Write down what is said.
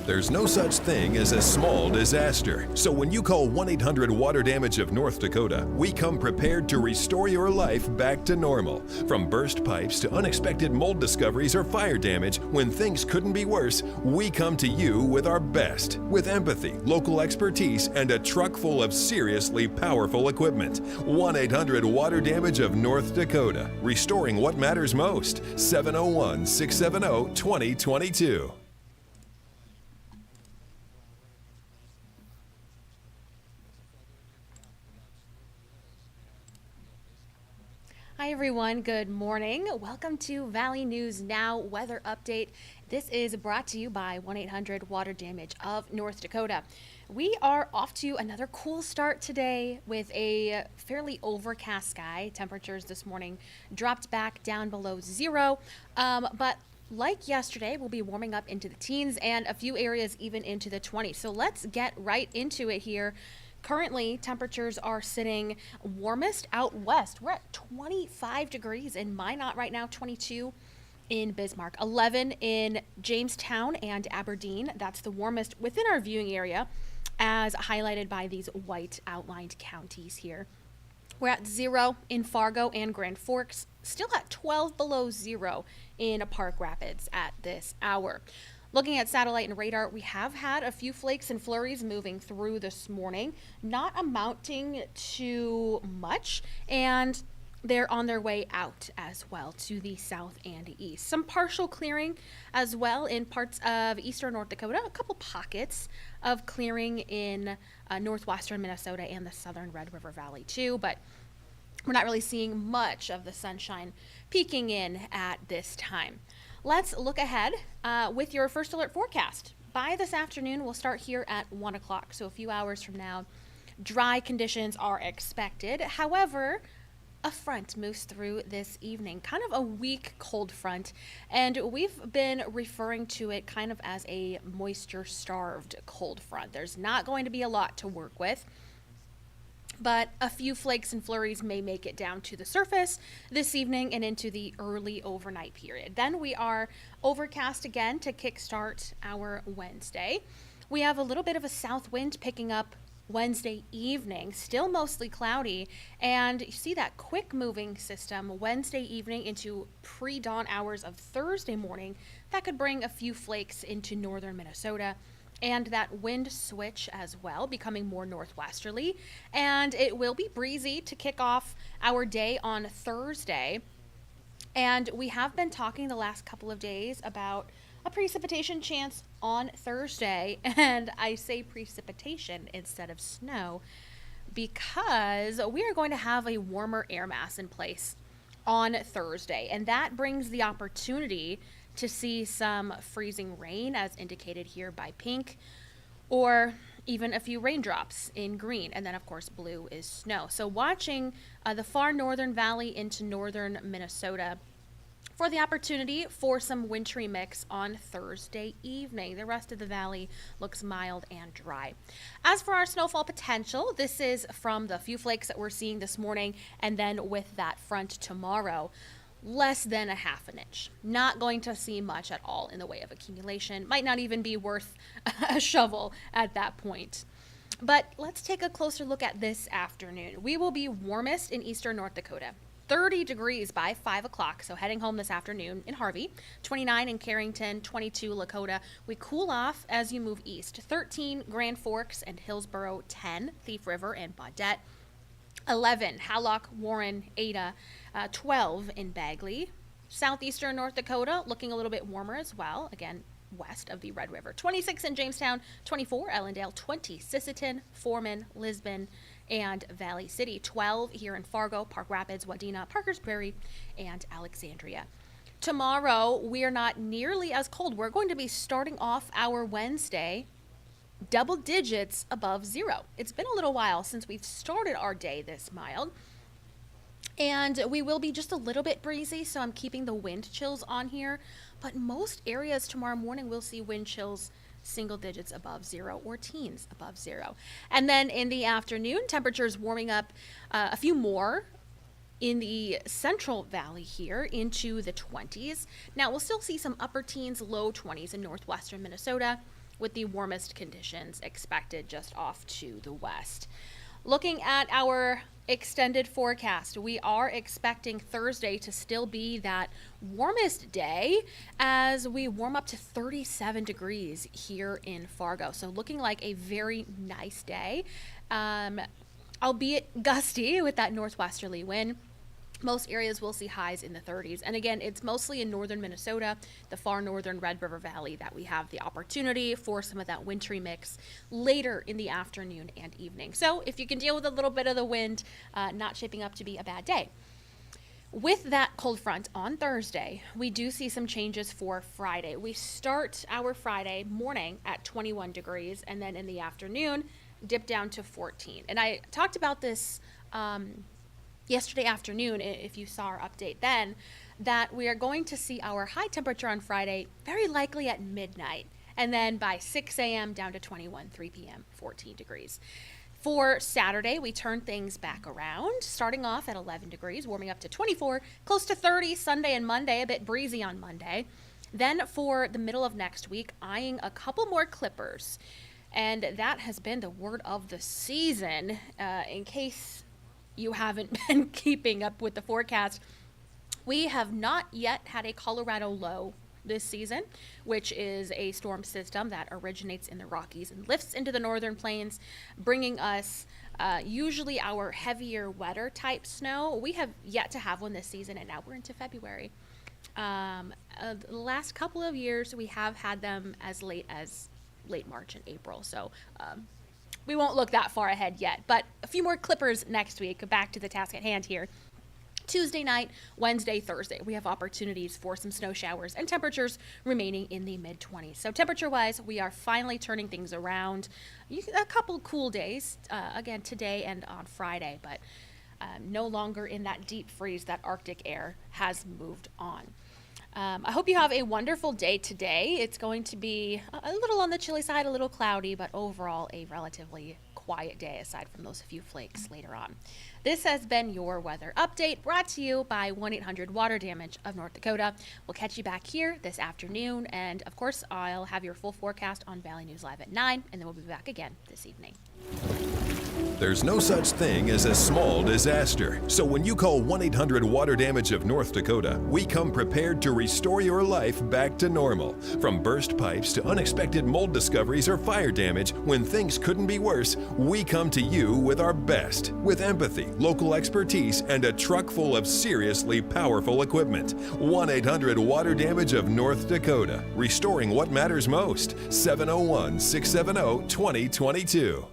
There's no such thing as a small disaster. So when you call 1-800-WATER-DAMAGE of North Dakota, we come prepared to restore your life back to normal. From burst pipes to unexpected mold discoveries or fire damage, when things couldn't be worse, we come to you with our best. With empathy, local expertise, and a truck full of seriously powerful equipment. 1-800-WATER-DAMAGE of North Dakota. Restoring what matters most. 701-670-2022. Hi everyone, good morning. Welcome to Valley News Now weather update. This is brought to you by 1-800-WATER-DAMAGE of North Dakota. We are off to another cool start today with a fairly overcast sky. Temperatures this morning dropped back down below zero, but like yesterday, we'll be warming up into the teens and a few areas even into the 20s. So let's get right into it here. Currently, temperatures are sitting warmest out west. We're at 25 degrees in Minot right now, 22 in Bismarck, 11 in Jamestown and Aberdeen. That's the warmest within our viewing area, as highlighted by these white outlined counties here. We're at 0 in Fargo and Grand Forks, still at 12 below zero in Park Rapids at this hour. Looking at satellite and radar, we have had a few flakes and flurries moving through this morning, not amounting to much, and they're on their way out as well to the south and east. Some partial clearing as well in parts of eastern North Dakota, a couple pockets of clearing in northwestern Minnesota and the southern Red River Valley too, but we're not really seeing much of the sunshine peeking in at this time. Let's look ahead with your first alert forecast. By this afternoon, we'll start here at 1 o'clock, so a few hours from now. Dry conditions are expected. However, a front moves through this evening, kind of a weak cold front, and we've been referring to it kind of as a moisture-starved cold front. There's not going to be a lot to work with, but a few flakes and flurries may make it down to the surface this evening and into the early overnight period. Then we are overcast again to kickstart our Wednesday. We have a little bit of a south wind picking up Wednesday evening, still mostly cloudy, and you see that quick moving system Wednesday evening into pre-dawn hours of Thursday morning. That could bring a few flakes into northern Minnesota, and that wind switch as well, becoming more northwesterly. And it will be breezy to kick off our day on Thursday. And we have been talking the last couple of days about a precipitation chance on Thursday. And I say precipitation instead of snow because we are going to have a warmer air mass in place on Thursday. And that brings the opportunity to see some freezing rain as indicated here by pink, or even a few raindrops in green, and then of course blue is snow. So watching the far northern valley into northern Minnesota for the opportunity for some wintry mix on Thursday evening. The rest of the valley looks mild and dry. As for our snowfall potential, this is from the few flakes that we're seeing this morning, and then with that front tomorrow, less than a half an inch. Not going to see much at all in the way of accumulation. Might not even be worth a shovel at that point. But let's take a closer look at this afternoon. We will be warmest in eastern North Dakota. 30 degrees by 5 o'clock, so heading home this afternoon in Harvey. 29 in Carrington, 22 Lakota. We cool off as you move east. 13 Grand Forks and Hillsboro, 10 Thief River and Baudette. 11, Hallock, Warren, Ada, 12 in Bagley. Southeastern North Dakota looking a little bit warmer as well, again, west of the Red River. 26 in Jamestown, 24 Ellendale, 20 Sisseton, Foreman, Lisbon, and Valley City. 12 here in Fargo, Park Rapids, Wadena, Parkers Prairie, and Alexandria. Tomorrow, we are not nearly as cold. We're going to be starting off our Wednesday double digits above zero. It's been a little while since we've started our day this mild, and we will be just a little bit breezy, so I'm keeping the wind chills on here, but most areas tomorrow morning will see wind chills single digits above zero or teens above zero. And then in the afternoon, temperatures warming up a few more in the Central Valley here into the 20s. Now we'll still see some upper teens, low 20s in northwestern Minnesota. with the warmest conditions expected just off to the west. Looking at our extended forecast, we are expecting Thursday to still be that warmest day as we warm up to 37 degrees here in Fargo. So looking like a very nice day, albeit gusty with that northwesterly wind. Most areas will see highs in the 30s. And again, it's mostly in northern Minnesota, the far northern Red River Valley, that we have the opportunity for some of that wintry mix later in the afternoon and evening. So if you can deal with a little bit of the wind, not shaping up to be a bad day. With that cold front on Thursday, we do see some changes for Friday. We start our Friday morning at 21 degrees, and then in the afternoon, dip down to 14. And I talked about this yesterday afternoon, if you saw our update then, that we are going to see our high temperature on Friday very likely at midnight, and then by 6 a.m. down to 21, 3 p.m., 14 degrees. For Saturday, we turn things back around, starting off at 11 degrees, warming up to 24, close to 30 Sunday and Monday, a bit breezy on Monday. Then for the middle of next week, eyeing a couple more clippers. And that has been the word of the season, in case you haven't been keeping up with the forecast. We have not yet had a Colorado low this season, which is a storm system that originates in the Rockies and lifts into the northern plains, bringing us usually our heavier, wetter type snow. We have yet to have one this season, and now we're into February. The last couple of years, we have had them as late March and April. So we won't look that far ahead yet, but a few more clippers next week. Back to the task at hand here. Tuesday night, Wednesday, Thursday, we have opportunities for some snow showers and temperatures remaining in the mid-20s. So temperature-wise, we are finally turning things around. A couple cool days, again, today and on Friday, but no longer in that deep freeze. That Arctic air has moved on. I hope you have a wonderful day today. It's going to be a little on the chilly side, a little cloudy, but overall a relatively quiet day aside from those few flakes later on. This has been your weather update brought to you by 1-800-WATER Damage of North Dakota. We'll catch you back here this afternoon, and of course I'll have your full forecast on Valley News Live at 9, and then we'll be back again this evening. There's no such thing as a small disaster. So when you call 1-800-WATER Damage of North Dakota, we come prepared to restore your life back to normal. From burst pipes to unexpected mold discoveries or fire damage, when things couldn't be worse, we come to you with our best. With empathy, local expertise, and a truck full of seriously powerful equipment. 1-800-WATER Damage of North Dakota. Restoring what matters most. 701-670-2022.